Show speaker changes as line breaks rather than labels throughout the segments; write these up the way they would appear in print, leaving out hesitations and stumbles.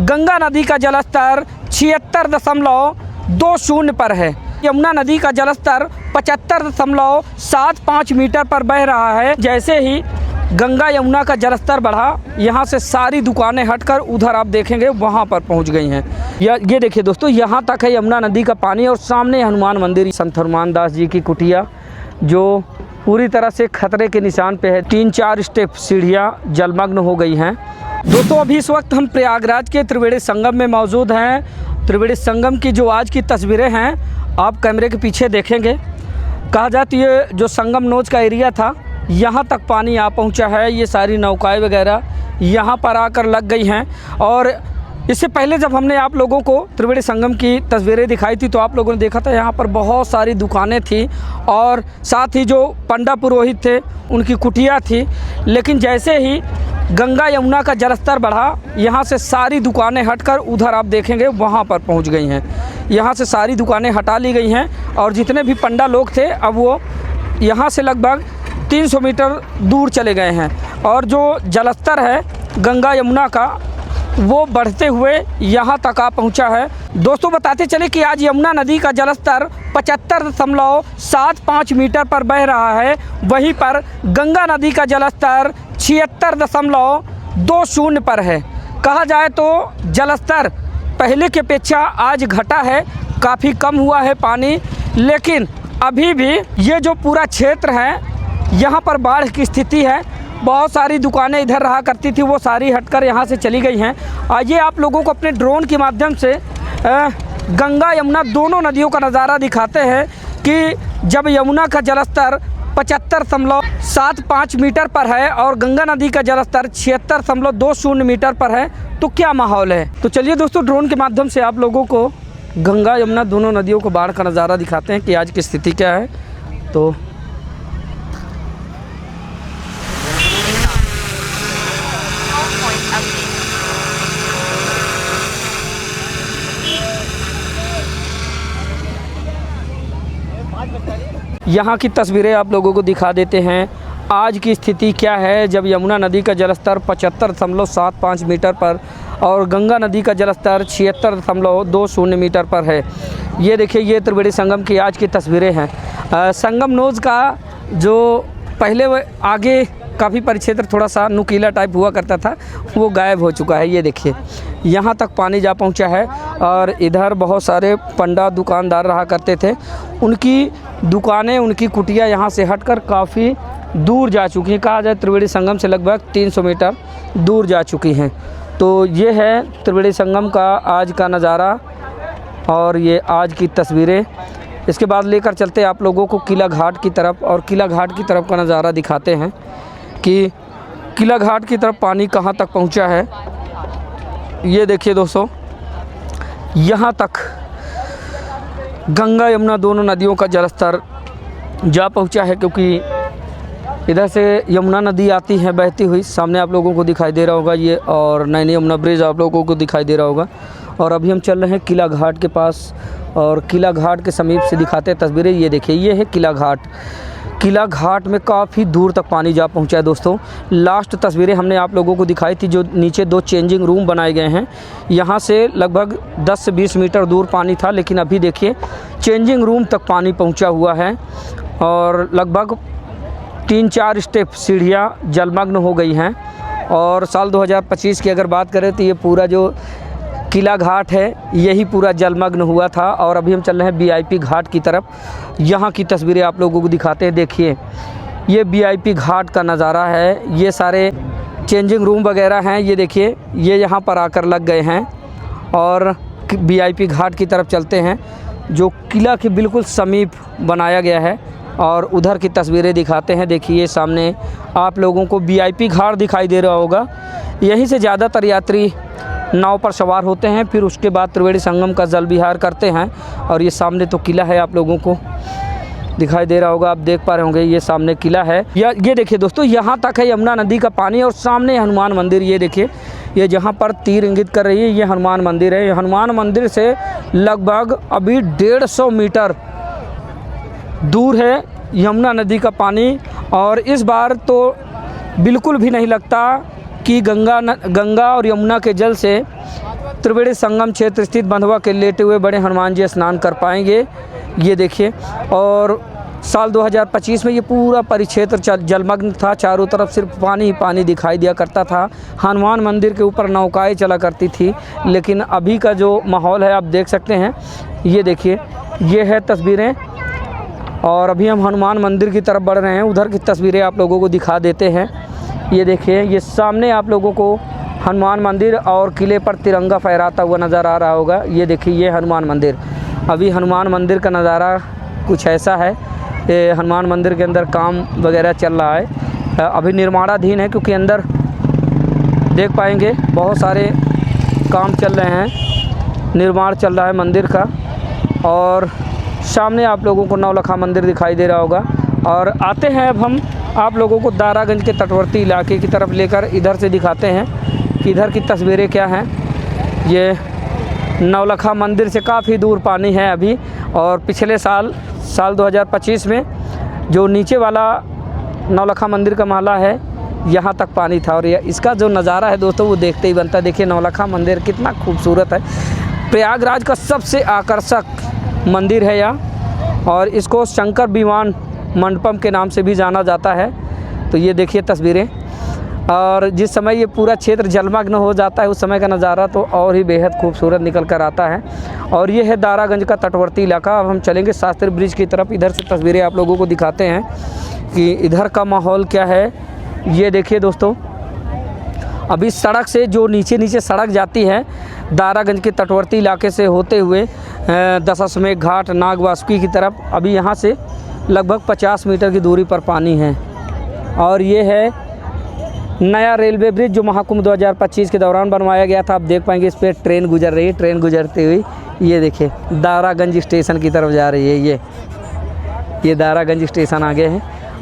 गंगा नदी का जलस्तर 76.20 पर है। यमुना नदी का जलस्तर 75.75 मीटर पर बह रहा है। जैसे ही गंगा यमुना का जलस्तर बढ़ा, यहाँ से सारी दुकानें हटकर उधर आप देखेंगे वहाँ पर पहुँच गई हैं। ये देखिए दोस्तों, यहाँ तक है यमुना नदी का पानी और सामने हनुमान मंदिर, संत हनुमान दास जी की कुटिया जो पूरी तरह से खतरे के निशान पे है। 3-4 स्टेप सीढ़ियाँ जलमग्न हो गई हैं। दोस्तों अभी इस वक्त हम प्रयागराज के त्रिवेणी संगम में मौजूद हैं। त्रिवेणी संगम की जो आज की तस्वीरें हैं आप कैमरे के पीछे देखेंगे। कहा जाए तो ये जो संगम नोज का एरिया था, यहाँ तक पानी आ पहुँचा है। ये सारी नौकाएं वगैरह यहाँ पर आकर लग गई हैं। और इससे पहले जब हमने आप लोगों को त्रिवेणी संगम की तस्वीरें दिखाई थी तो आप लोगों ने देखा था यहाँ पर बहुत सारी दुकानें थी और साथ ही जो पंडा पुरोहित थे उनकी कुटिया थी। लेकिन जैसे ही गंगा यमुना का जलस्तर बढ़ा, यहाँ से सारी दुकानें हटकर उधर आप देखेंगे वहाँ पर पहुँच गई हैं। यहाँ से सारी दुकानें हटा ली गई हैं और जितने भी पंडा लोग थे अब वो यहाँ से लगभग 300 मीटर दूर चले गए हैं। और जो जलस्तर है गंगा यमुना का वो बढ़ते हुए यहाँ तक आ पहुँचा है। दोस्तों बताते चले कि आज यमुना नदी का जलस्तर 75.75 मीटर पर बह रहा है। वहीं पर गंगा नदी का जलस्तर 76.20 पर है। कहा जाए तो जलस्तर पहले की अपेक्षा आज घटा है, काफ़ी कम हुआ है पानी। लेकिन अभी भी ये जो पूरा क्षेत्र है यहाँ पर बाढ़ की स्थिति है। बहुत सारी दुकानें इधर रहा करती थी, वो सारी हटकर यहाँ से चली गई हैं। आइए आप लोगों को अपने ड्रोन के माध्यम से गंगा यमुना दोनों नदियों का नज़ारा दिखाते हैं कि जब यमुना का जलस्तर 75.75 मीटर पर है और गंगा नदी का जलस्तर 76.20 मीटर पर है तो क्या माहौल है। तो चलिए दोस्तों ड्रोन के माध्यम से आप लोगों को गंगा यमुना दोनों नदियों को बाढ़ का नज़ारा दिखाते हैं कि आज की स्थिति क्या है। तो यहाँ की तस्वीरें आप लोगों को दिखा देते हैं। आज की स्थिति क्या है जब यमुना नदी का जलस्तर 75.75 मीटर पर और गंगा नदी का जलस्तर 76.20 मीटर पर है। ये देखिए, ये त्रिवेणी संगम की आज की तस्वीरें हैं। संगम नोज का जो पहले आगे काफ़ी परिक्षेत्र थोड़ा सा नुकीला टाइप हुआ करता था वो गायब हो चुका है। ये देखिए यहाँ तक पानी जा पहुँचा है और इधर बहुत सारे पंडा दुकानदार रहा करते थे, उनकी दुकानें उनकी कुटिया यहाँ से हटकर काफ़ी दूर जा चुकी हैं। कहा जाए त्रिवेणी संगम से लगभग 300 मीटर दूर जा चुकी हैं। तो ये है त्रिवेणी संगम का आज का नज़ारा और ये आज की तस्वीरें। इसके बाद लेकर चलते आप लोगों को किला घाट की तरफ और किला घाट की तरफ का नज़ारा दिखाते हैं कि किला घाट की तरफ पानी कहाँ तक पहुँचा है। ये देखिए दोस्तों, यहाँ तक गंगा यमुना दोनों नदियों का जलस्तर जा पहुँचा है, क्योंकि इधर से यमुना नदी आती है बहती हुई। सामने आप लोगों को दिखाई दे रहा होगा ये, और नैनी यमुना ब्रिज आप लोगों को दिखाई दे रहा होगा। और अभी हम चल रहे हैं किला घाट के पास और किला घाट के समीप से दिखाते हैं तस्वीरें। ये देखिए, ये है किला घाट। किला घाट में काफ़ी दूर तक पानी जा पहुंचा है दोस्तों। लास्ट तस्वीरें हमने आप लोगों को दिखाई थी, जो नीचे 2 चेंजिंग रूम बनाए गए हैं। यहाँ से लगभग 10 से 20 मीटर दूर पानी था, लेकिन अभी देखिए चेंजिंग रूम तक पानी पहुंचा हुआ है और लगभग 3-4 स्टेप सीढ़ियाँ जलमग्न हो गई हैं। और साल 2025 की अगर बात करें तो ये पूरा जो किला घाट है यही पूरा जलमग्न हुआ था। और अभी हम चल रहे हैं VIP घाट की तरफ। यहाँ की तस्वीरें आप लोगों को दिखाते हैं। देखिए, ये VIP घाट का नज़ारा है। ये सारे चेंजिंग रूम वगैरह हैं। ये देखिए, ये यहाँ पर आकर लग गए हैं। और VIP घाट की तरफ चलते हैं जो किला के बिल्कुल समीप बनाया गया है और उधर की तस्वीरें दिखाते हैं। देखिए सामने आप लोगों को VIP घाट दिखाई दे रहा होगा। यहीं से ज़्यादातर यात्री नाव पर सवार होते हैं, फिर उसके बाद त्रिवेणी संगम का जल विहार करते हैं। और ये सामने तो किला है, आप लोगों को दिखाई दे रहा होगा, आप देख पा रहे होंगे ये सामने किला है। ये देखिए दोस्तों, यहाँ तक है यमुना नदी का पानी और सामने हनुमान मंदिर। ये देखिए, ये जहाँ पर तीर इंगित कर रही है ये हनुमान मंदिर है। ये हनुमान मंदिर से लगभग अभी 150 मीटर दूर है यमुना नदी का पानी। और इस बार तो बिल्कुल भी नहीं लगता कि गंगा और यमुना के जल से त्रिवेणी संगम क्षेत्र स्थित बंधवा के लेटे हुए बड़े हनुमान जी स्नान कर पाएंगे। ये देखिए, और साल 2025 में ये पूरा परिक्षेत्र जलमग्न था, चारों तरफ सिर्फ पानी ही पानी दिखाई दिया करता था। हनुमान मंदिर के ऊपर नौकाएं चला करती थी, लेकिन अभी का जो माहौल है आप देख सकते हैं। ये देखिए, ये है तस्वीरें, और अभी हम हनुमान मंदिर की तरफ बढ़ रहे हैं। उधर की तस्वीरें आप लोगों को दिखा देते हैं। ये देखिए, ये सामने आप लोगों को हनुमान मंदिर और किले पर तिरंगा फहराता हुआ नज़र आ रहा होगा। ये देखिए, ये हनुमान मंदिर, अभी हनुमान मंदिर का नज़ारा कुछ ऐसा है। ये हनुमान मंदिर के अंदर काम वगैरह चल रहा है, अभी निर्माणाधीन है, क्योंकि अंदर देख पाएंगे बहुत सारे काम चल रहे हैं, निर्माण चल रहा है मंदिर का। और सामने आप लोगों को नौलखा मंदिर दिखाई दे रहा होगा। और आते हैं अब हम आप लोगों को दारागंज के तटवर्ती इलाके की तरफ लेकर इधर से दिखाते हैं कि इधर की तस्वीरें क्या हैं। ये नौलखा मंदिर से काफ़ी दूर पानी है अभी, और पिछले साल 2025 में जो नीचे वाला नौलखा मंदिर का महला है यहाँ तक पानी था। और इसका जो नज़ारा है दोस्तों वो देखते ही बनता है। देखिए नौलखा मंदिर कितना खूबसूरत है, प्रयागराज का सबसे आकर्षक मंदिर है यह, और इसको शंकर विमान मंडपम के नाम से भी जाना जाता है। तो ये देखिए तस्वीरें, और जिस समय ये पूरा क्षेत्र जलमग्न हो जाता है उस समय का नज़ारा तो और ही बेहद खूबसूरत निकल कर आता है। और ये है दारागंज का तटवर्ती इलाका। अब हम चलेंगे शास्त्री ब्रिज की तरफ, इधर से तस्वीरें आप लोगों को दिखाते हैं कि इधर का माहौल क्या है। ये देखिए दोस्तों, अभी सड़क से जो नीचे सड़क जाती है दारागंज के तटवर्ती इलाके से होते हुए दशाश्वमेध घाट नाग वासुकी की तरफ, अभी यहाँ से लगभग 50 मीटर की दूरी पर पानी है। और ये है नया रेलवे ब्रिज जो महाकुंभ 2025 के दौरान बनवाया गया था। आप देख पाएंगे इस पर ट्रेन गुजर रही है, ट्रेन गुजरती हुई ये देखिए दारागंज स्टेशन की तरफ जा रही है। ये दारागंज स्टेशन आगे है,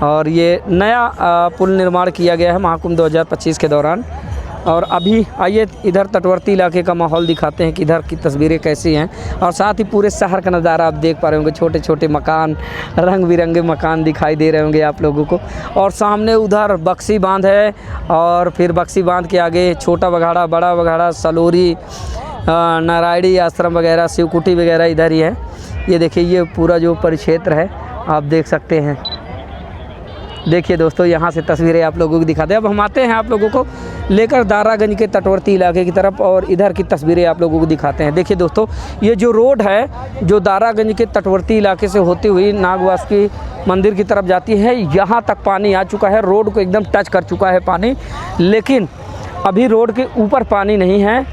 और ये नया पुल निर्माण किया गया है महाकुंभ 2025 के दौरान। और अभी आइए इधर तटवर्ती इलाके का माहौल दिखाते हैं कि इधर की तस्वीरें कैसी हैं, और साथ ही पूरे शहर का नज़ारा आप देख पा रहे होंगे। छोटे छोटे मकान, रंग बिरंगे मकान दिखाई दे रहे होंगे आप लोगों को। और सामने उधर बक्सी बांध है, और फिर बक्सी बांध के आगे छोटा बघाड़ा, बड़ा बघाड़ा, सलोरी, नारायणी आश्रम वगैरह, शिवकुटी वगैरह इधर ही है। ये देखिए, ये पूरा जो परिक्षेत्र है आप देख सकते हैं। देखिए दोस्तों, यहाँ से तस्वीरें आप लोगों को दिखाते हैं। अब हम आते हैं आप लोगों को लेकर दारागंज के तटवर्ती इलाके की तरफ, और इधर की तस्वीरें आप लोगों को दिखाते हैं। देखिए दोस्तों, ये जो रोड है जो दारागंज के तटवर्ती इलाके से होती हुई नाग वासुकी मंदिर की तरफ जाती है, यहाँ तक पानी आ चुका है, रोड को एकदम टच कर चुका है पानी। लेकिन अभी रोड के ऊपर पानी नहीं है।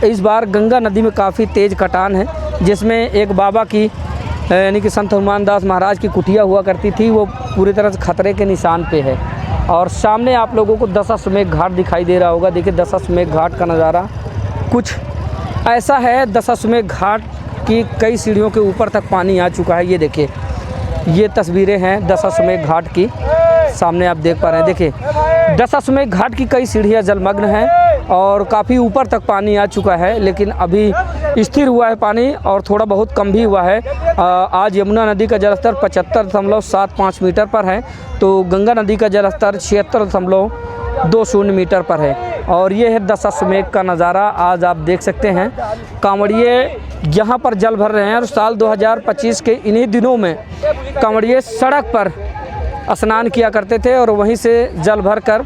इस बार गंगा नदी में काफ़ी तेज़ कटान है, जिसमें एक बाबा की यानी कि संत हनुमान दास महाराज की कुटिया हुआ करती थी, वो पूरी तरह से खतरे के निशान पे है। और सामने आप लोगों को दशाश्वमेध घाट दिखाई दे रहा होगा। देखिए दशाश्वमेध घाट का नज़ारा कुछ ऐसा है। दशाश्वमेध घाट की कई सीढ़ियों के ऊपर तक पानी आ चुका है। ये देखिए, ये तस्वीरें हैं दशाश्वमेध घाट की, सामने आप देख पा रहे हैं। देखिए दशाश्वमेध घाट की कई सीढ़ियाँ जलमग्न हैं और काफ़ी ऊपर तक पानी आ चुका है, लेकिन अभी स्थिर हुआ है पानी और थोड़ा बहुत कम भी हुआ है। आज यमुना नदी का जलस्तर 75.75 मीटर पर है, तो गंगा नदी का जलस्तर 76.20 मीटर पर है। और ये है दशाश्वमेध का नज़ारा, आज आप देख सकते हैं। कांवड़िए यहाँ पर जल भर रहे हैं, और साल 2025 के इन्हीं दिनों में कांवड़िए सड़क पर स्नान किया करते थे और वहीं से जल भर कर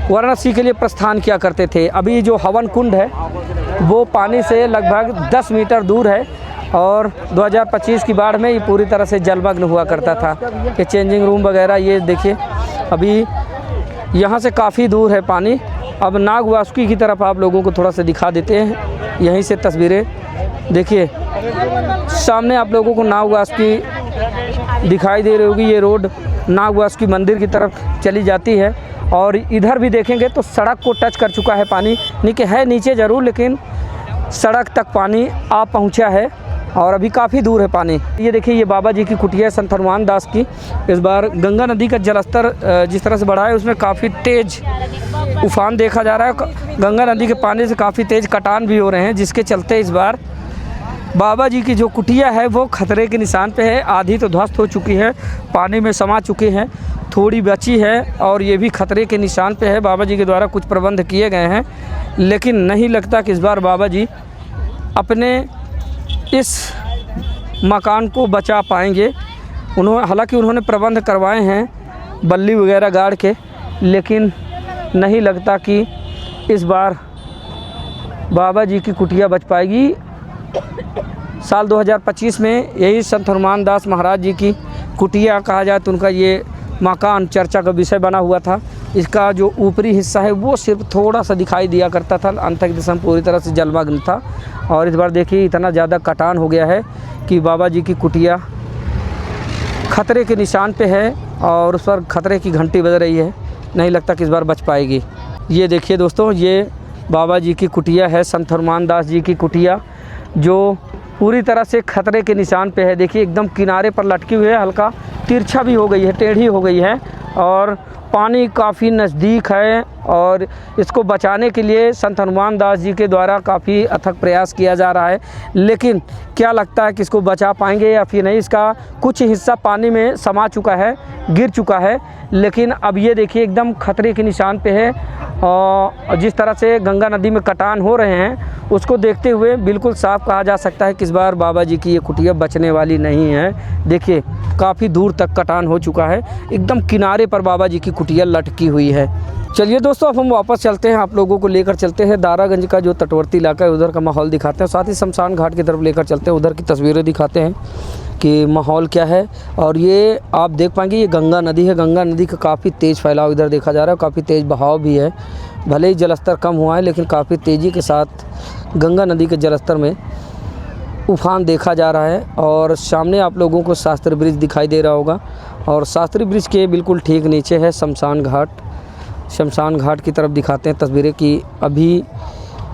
वाराणसी के लिए प्रस्थान किया करते थे। अभी जो हवन कुंड है वो पानी से लगभग 10 मीटर दूर है, और 2025 की बाढ़ में ये पूरी तरह से जलमग्न हुआ करता था। ये चेंजिंग रूम वगैरह, ये देखिए अभी यहाँ से काफ़ी दूर है पानी। अब नाग वासुकी की तरफ आप लोगों को थोड़ा सा दिखा देते हैं, यहीं से तस्वीरें देखिए। सामने आप लोगों को नाग वासुकी दिखाई दे रही होगी। ये रोड नाग वासुकी मंदिर की तरफ चली जाती है, और इधर भी देखेंगे तो सड़क को टच कर चुका है पानी। नीचे है, नीचे ज़रूर, लेकिन सड़क तक पानी आ पहुंचा है और अभी काफ़ी दूर है पानी। ये देखिए, ये बाबा जी की कुटिया है संत हनुमान दास की। इस बार गंगा नदी का जलस्तर जिस तरह से बढ़ा है उसमें काफ़ी तेज़ उफान देखा जा रहा है। गंगा नदी के पानी से काफ़ी तेज़ कटान भी हो रहे हैं, जिसके चलते इस बार बाबा जी की जो कुटिया है वो खतरे के निशान पे है। आधी तो ध्वस्त हो चुकी है, पानी में समा चुकी है, थोड़ी बची है और ये भी खतरे के निशान पे है। बाबा जी के द्वारा कुछ प्रबंध किए गए हैं, लेकिन नहीं लगता कि इस बार बाबा जी अपने इस मकान को बचा पाएंगे। हालांकि उन्होंने प्रबंध करवाए हैं बल्ली वगैरह गाड़ के, लेकिन नहीं लगता कि इस बार बाबा जी की कुटिया बच पाएगी। साल 2025 में यही संत हनुमान दास महाराज जी की कुटिया कहा जाए तो उनका ये मकान चर्चा का विषय बना हुआ था। इसका जो ऊपरी हिस्सा है वो सिर्फ थोड़ा सा दिखाई दिया करता था, आंतरिक दिशा में पूरी तरह से जलमग्न था। और इस बार देखिए इतना ज़्यादा कटान हो गया है कि बाबा जी की कुटिया खतरे के निशान पे है और उस पर खतरे की घंटी बज रही है। नहीं लगता कि इस बार बच पाएगी। ये देखिए दोस्तों, ये बाबा जी की कुटिया है, संत हनुमान दास जी की कुटिया, जो पूरी तरह से खतरे के निशान पे है। देखिए एकदम किनारे पर लटकी हुई है, हल्का तिरछा भी हो गई है, टेढ़ी हो गई है और पानी काफ़ी नज़दीक है। और इसको बचाने के लिए संत हनुमान दास जी के द्वारा काफ़ी अथक प्रयास किया जा रहा है, लेकिन क्या लगता है कि इसको बचा पाएंगे या फिर नहीं। इसका कुछ हिस्सा पानी में समा चुका है, गिर चुका है, लेकिन अब ये देखिए एकदम खतरे के निशान पे है। और जिस तरह से गंगा नदी में कटान हो रहे हैं उसको देखते हुए बिल्कुल साफ कहा जा सकता है कि इस बार बाबा जी की ये कुटिया बचने वाली नहीं है। देखिए काफ़ी दूर तक कटान हो चुका है, एकदम किनारे पर बाबा जी की कुटिया लटकी हुई है। चलिए दोस्तों, अब हम वापस चलते हैं, आप लोगों को लेकर चलते हैं दारागंज का जो तटवर्ती इलाका है उधर का माहौल दिखाते हैं, साथ ही शमशान घाट की तरफ लेकर चलते हैं, उधर की तस्वीरें दिखाते हैं कि माहौल क्या है। और ये आप देख पाएंगे ये गंगा नदी है, गंगा नदी का काफ़ी तेज़ फैलाव इधर देखा जा रहा है, काफ़ी तेज़ बहाव भी है। भले ही जलस्तर कम हुआ है लेकिन काफ़ी तेज़ी के साथ गंगा नदी के जलस्तर में उफान देखा जा रहा है। और सामने आप लोगों को शास्त्री ब्रिज दिखाई दे रहा होगा और शास्त्री ब्रिज के बिल्कुल ठीक नीचे है शमशान घाट। शमशान घाट की तरफ दिखाते हैं तस्वीरें कि अभी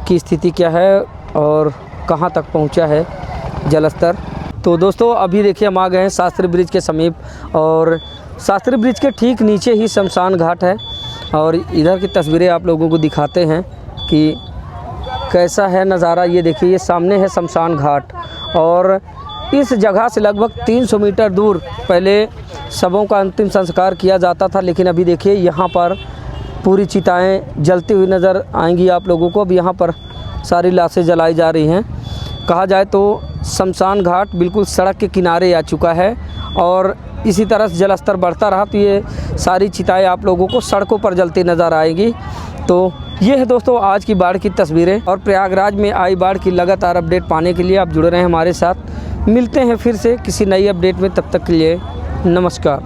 की स्थिति क्या है और कहाँ तक पहुँचा है जलस्तर। तो दोस्तों अभी देखिए हम आ गए हैं शास्त्री ब्रिज के समीप और शास्त्री ब्रिज के ठीक नीचे ही शमशान घाट है। और इधर की तस्वीरें आप लोगों को दिखाते हैं कि कैसा है नज़ारा। ये देखिए ये सामने है शमशान घाट और इस जगह से लगभग 300 मीटर दूर पहले शवों का अंतिम संस्कार किया जाता था, लेकिन अभी देखिए यहाँ पर पूरी चिताएं जलती हुई नज़र आएंगी आप लोगों को। अब यहाँ पर सारी लाशें जलाई जा रही हैं। कहा जाए तो शमशान घाट बिल्कुल सड़क के किनारे आ चुका है और इसी तरह से जलस्तर बढ़ता रहा तो ये सारी चिताएं आप लोगों को सड़कों पर जलती नज़र आएगी। तो ये है दोस्तों आज की बाढ़ की तस्वीरें और प्रयागराज में आई बाढ़ की लगातार अपडेट पाने के लिए आप जुड़े रहें हमारे साथ। मिलते हैं फिर से किसी नई अपडेट में, तब तक के लिए नमस्कार।